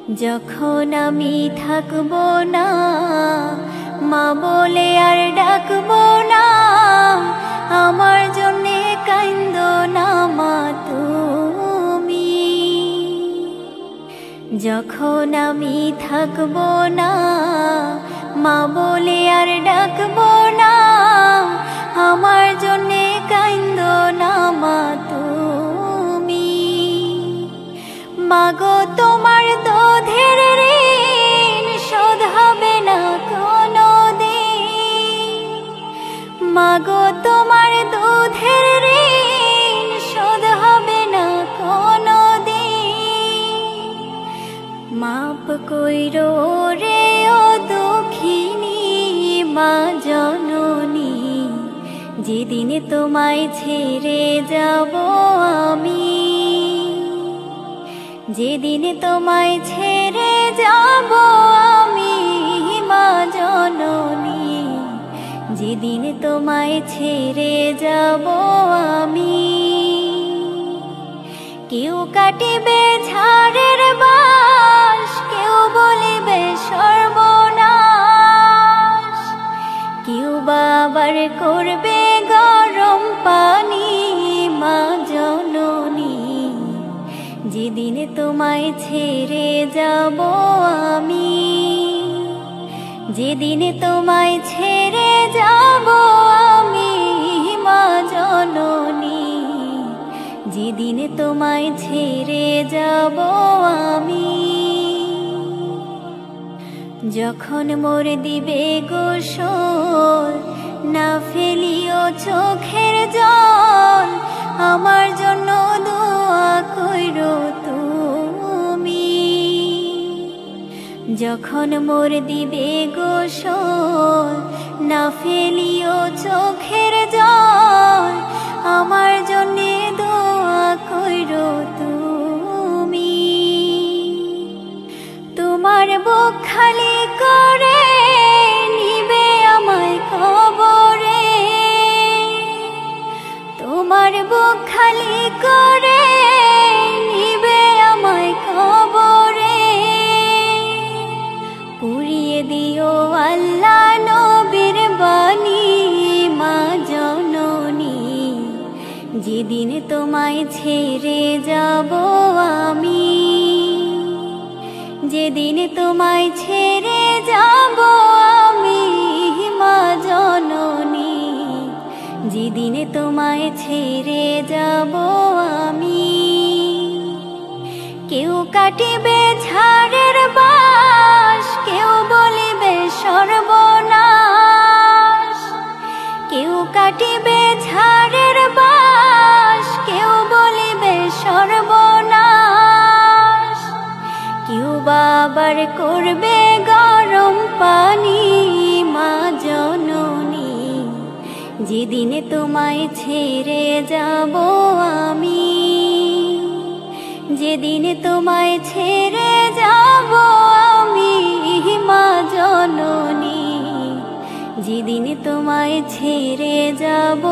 যখন আমি থাকবো না, মা বলে আর ডাকবো না, আমার জন্যে কাইন্দো না মা তুমি। যখন আমি থাকবো না, মা বলে আর ডাকবো না, আমার জন্যে কাইন্দো না মা তুমি। মাগো তোমার দুধের ঋণ শোধ হবে না কোনোদিন, মাগো তোমার দুধের ঋণ শোধ হবে না কোনোদিন। মাপ কইরো রে ও দুঃখিনী মা জননী, যেদিন তোমায় ছেড়ে যাব আমি, যেদিন তোমায় ছেড়ে যাব আমি মা জননী, যেদিন তোমায় ছেড়ে যাব আমি। কেউ কাটিবে ঝাড়ের বাঁশ, কেউ বলিবে সর্বনাশ, কেউ বা আবার করবে গরম পানি মা জননী, যেদিন তোমায় ছেড়ে যাব আমি, যেদিন তোমায় ছেড়ে যাব আমি মা জননী, যেদিন তোমায় ছেড়ে যাব আমি। যখন মোর দিবে গোসল, না ফেলিও চোখের জল, আমার জন্য দোয়া কইরো তুমি। যখন মোর দিবে গোসল, না ফেলিও চোখের জল, আমার জন্য দোয়া কইরো তুমি। তোমার বুক খালি করে নিবে আমায় কবরে, তোমার বুক খালি করে নিবে আমায় কবরে। পুরিয়ে দিও আল্লাহ নবীর বাণী মা জননী, যেদিন তোমায় ছেড়ে যাব আমি, যেদিন তোমায় ছেড়ে যাব আমি মা জননী, যেদিন তোমায় ছেড়ে যাব আমি। কেউ কাটিবে ঝাড়ের বাঁশ, কেউ বলিবে সর্বনাশ, কেউ কাটিবে ঝাড়ের বাঁশ, কেউ বলিবে সর্বনাশ, কেউ বা আবার করবে গরম পানি মা জননী, যেদিন তোমায় ছেড়ে যাব আমি, যেদিন তোমায় ছেড়ে যাব আমি মা জননী, যেদিন তোমায় ছেড়ে যাব